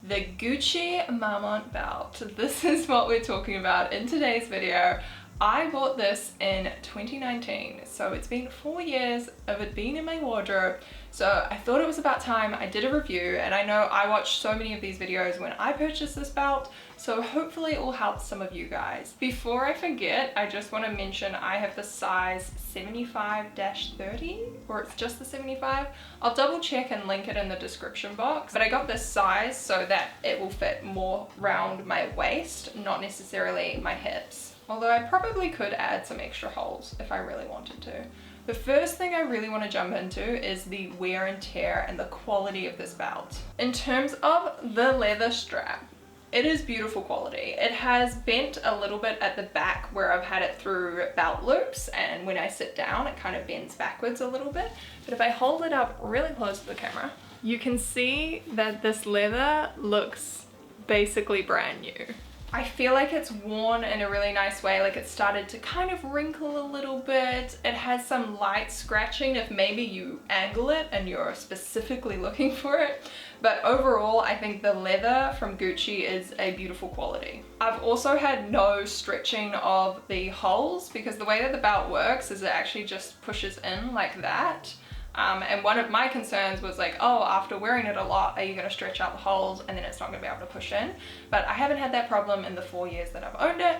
The Gucci Marmont belt. This is what we're talking about in today's video. I bought this in 2019, so it's been 4 years of it being in my wardrobe. So I thought it was about time I did a review, and I know I watched so many of these videos when I purchased this belt, so hopefully it will help some of you guys. Before I forget, I just want to mention I have the size 75-30, or it's just the 75. I'll double check and link it in the description box, but I got this size so that it will fit more round my waist, not necessarily my hips. Although I probably could add some extra holes if I really wanted to. The first thing I really want to jump into is the wear and tear and the quality of this belt. In terms of the leather strap, it is beautiful quality. It has bent a little bit at the back where I've had it through belt loops, and when I sit down it kind of bends backwards a little bit. But if I hold it up really close to the camera, you can see that this leather looks basically brand new. I feel like it's worn in a really nice way, like it started to kind of wrinkle a little bit. It has some light scratching if maybe you angle it and you're specifically looking for it. But overall, I think the leather from Gucci is a beautiful quality. I've also had no stretching of the holes because the way that the belt works is it actually just pushes in like that. And one of my concerns was like, oh, after wearing it a lot, are you going to stretch out the holes and then it's not going to be able to push in? But I haven't had that problem in the 4 years that I've owned it.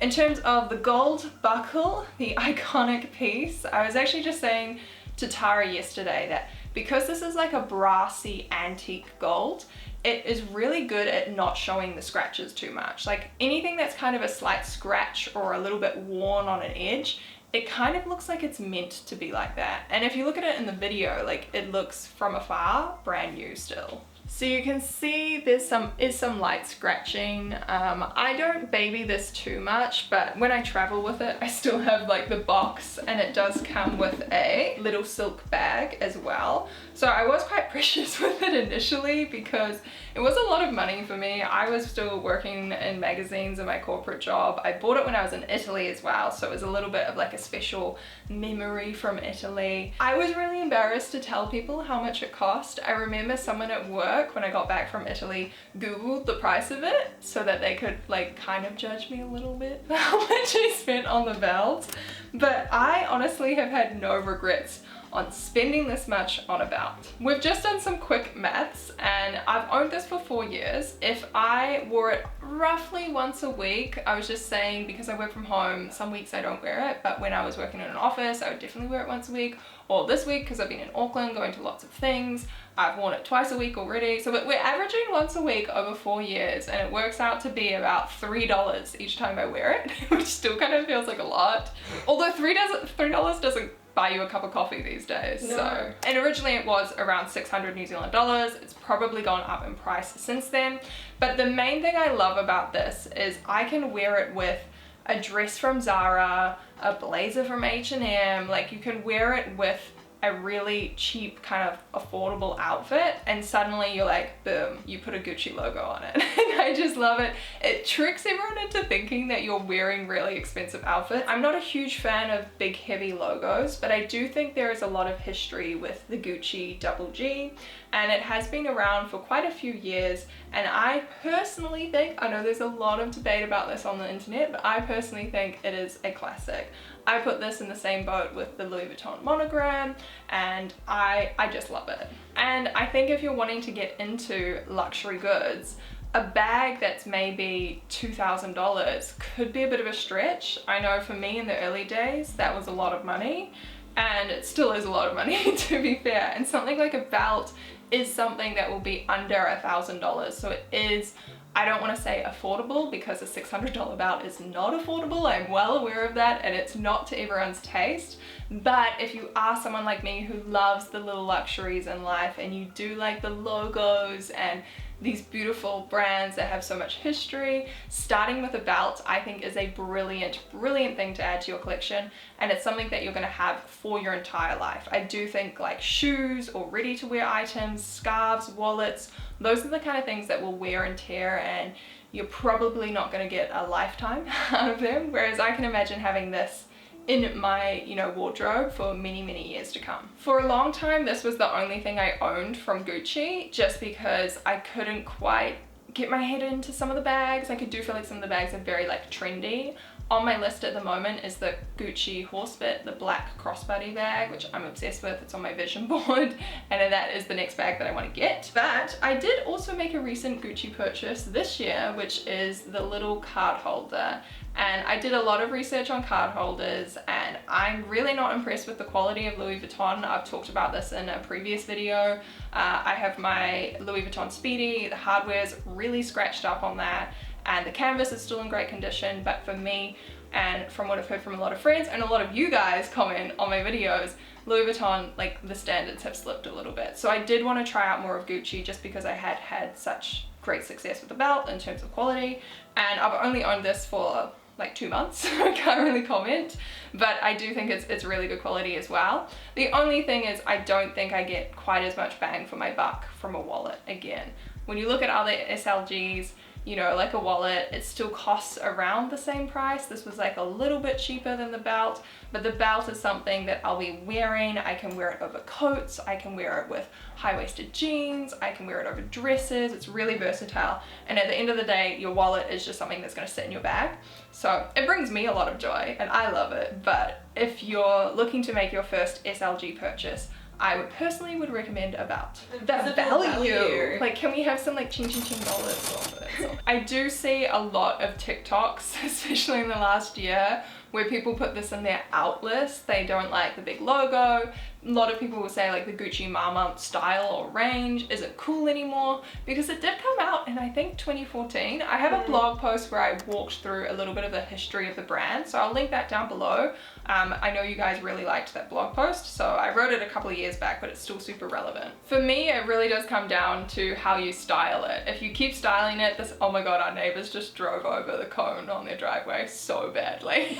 In terms of the gold buckle, the iconic piece, I was actually just saying to Tara yesterday that because this is like a brassy antique gold, it is really good at not showing the scratches too much. Like anything that's kind of a slight scratch or a little bit worn on an edge, it kind of looks like it's meant to be like that. And if you look at it in the video, like it looks from afar brand new still. So you can see there's some light scratching. I don't baby this too much, but when I travel with it, I still have like the box, and it does come with a little silk bag as well. So I was quite precious with it initially because it was a lot of money for me. I was still working in magazines in my corporate job. I bought it when I was in Italy as well, so it was a little bit of like a special memory from Italy. I was really embarrassed to tell people how much it cost. I remember someone at work when I got back from Italy googled the price of it so that they could like kind of judge me a little bit for how much I spent on the belt. But I honestly have had no regrets on spending this much on a belt. We've just done some quick maths, and I've owned this for 4 years. If I wore it roughly once a week, I was just saying because I work from home, some weeks I don't wear it, but when I was working in an office, I would definitely wear it once a week. Or this week, because I've been in Auckland going to lots of things, I've worn it twice a week already. So we're averaging once a week over 4 years, and it works out to be about $3 each time I wear it, which still kind of feels like a lot. Although $3 doesn't buy you a cup of coffee these days. No. So, and originally it was around 600 New Zealand dollars. It's probably gone up in price since then. But the main thing I love about this is I can wear it with a dress from Zara, a blazer from H&M. Like you can wear it with a really cheap kind of affordable outfit, and suddenly you're like, boom, you put a Gucci logo on it. And I just love it. It tricks everyone into thinking that you're wearing really expensive outfits. I'm not a huge fan of big heavy logos, but I do think there is a lot of history with the Gucci double G, and it has been around for quite a few years. And I personally think, I know there's a lot of debate about this on the internet, but I personally think it is a classic. I put this in the same boat with the Louis Vuitton monogram, and I just love it. And I think if you're wanting to get into luxury goods, a bag that's maybe $2,000 could be a bit of a stretch. I know for me in the early days, that was a lot of money, and it still is a lot of money to be fair. And something like a belt is something that will be under $1,000. So it is, I don't want to say affordable because a $600 belt is not affordable. I'm well aware of that, and it's not to everyone's taste. But if you are someone like me who loves the little luxuries in life, and you do like the logos and these beautiful brands that have so much history, starting with a belt I think is a brilliant thing to add to your collection, and it's something that you're going to have for your entire life. I do think like shoes or ready to wear items, scarves, wallets, those are the kind of things that will wear and tear, and you're probably not going to get a lifetime out of them, whereas I can imagine having this in my, wardrobe for many, many years to come. For a long time, this was the only thing I owned from Gucci, just because I couldn't quite get my head into some of the bags. I do feel like some of the bags are very like trendy. On my list at the moment is the Gucci Horsebit, the black crossbody bag, which I'm obsessed with. It's on my vision board, and that is the next bag that I want to get. But I did also make a recent Gucci purchase this year, which is the little card holder. And I did a lot of research on card holders, and I'm really not impressed with the quality of Louis Vuitton. I've talked about this in a previous video. I have my Louis Vuitton Speedy. The hardware's really scratched up on that, and the canvas is still in great condition. But for me, and from what I've heard from a lot of friends and a lot of you guys comment on my videos, Louis Vuitton, like, the standards have slipped a little bit. So I did want to try out more of Gucci just because I had had such great success with the belt in terms of quality, and I've only owned this for like 2 months, so I can't really comment, but I do think it's really good quality as well. The only thing is I don't think I get quite as much bang for my buck from a wallet again. When you look at other SLGs, you know, like a wallet, it still costs around the same price. This was like a little bit cheaper than the belt, but the belt is something that I'll be wearing. I can wear it over coats, I can wear it with high-waisted jeans, I can wear it over dresses. It's really versatile, and at the end of the day, your wallet is just something that's going to sit in your bag. So it brings me a lot of joy and I love it. But if you're looking to make your first SLG purchase, I would personally recommend a belt. The value. Like, can we have some like ching dollars off it? I do see a lot of TikToks, especially in the last year, where people put this in their out list. They don't like the big logo. A lot of people will say like the Gucci Mama style or range isn't cool anymore, because it did come out in I think 2014. I have a blog post where I walked through a little bit of the history of the brand, so I'll link that down below. I know you guys really liked that blog post, so I wrote it a couple of years back, but it's still super relevant. For me, it really does come down to how you style it. If you keep styling it, oh my god, our neighbors just drove over the cone on their driveway so badly.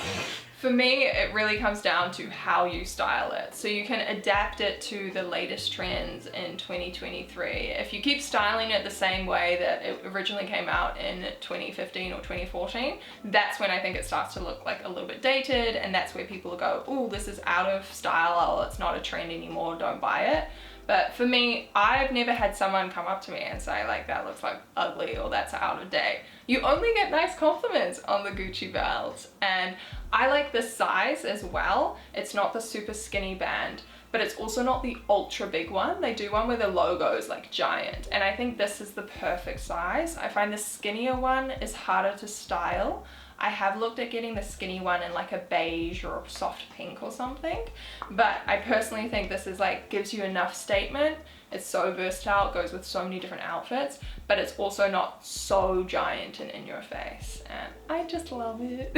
For me, it really comes down to how you style it. So you can adapt it to the latest trends in 2023. If you keep styling it the same way that it originally came out in 2015 or 2014, that's when I think it starts to look like a little bit dated, and that's where people go, oh, this is out of style, it's not a trend anymore, don't buy it. But for me, I've never had someone come up to me and say like, that looks like ugly or that's out of date. You only get nice compliments on the Gucci belt, and I like this size as well. It's not the super skinny band, but it's also not the ultra big one. They do one where the logo is like giant, and I think this is the perfect size. I find the skinnier one is harder to style. I have looked at getting the skinny one in like a beige or a soft pink or something, but I personally think this is like, gives you enough statement. It's so versatile, it goes with so many different outfits, but it's also not so giant and in your face, and I just love it.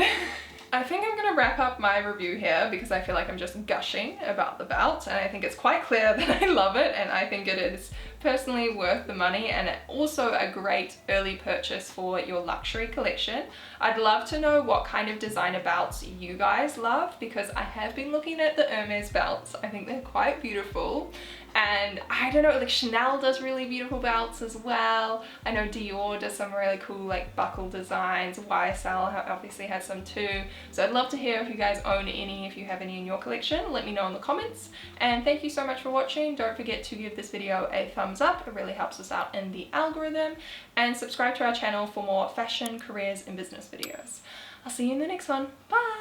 I think I'm gonna wrap up my review here because I feel like I'm just gushing about the belt, and I think it's quite clear that I love it, and I think it is personally worth the money, and also a great early purchase for your luxury collection. I'd love to know what kind of designer belts you guys love, because I have been looking at the Hermes belts. I think they're quite beautiful, and I don't know, like Chanel does really beautiful belts as well. I know Dior does some really cool like buckle designs. YSL obviously has some too. So I'd love to hear if you guys own any, if you have any in your collection. Let me know in the comments. And thank you so much for watching. Don't forget to give this video a thumbs up. It really helps us out in the algorithm. And subscribe to our channel for more fashion, careers, and business videos. I'll see you in the next one. Bye!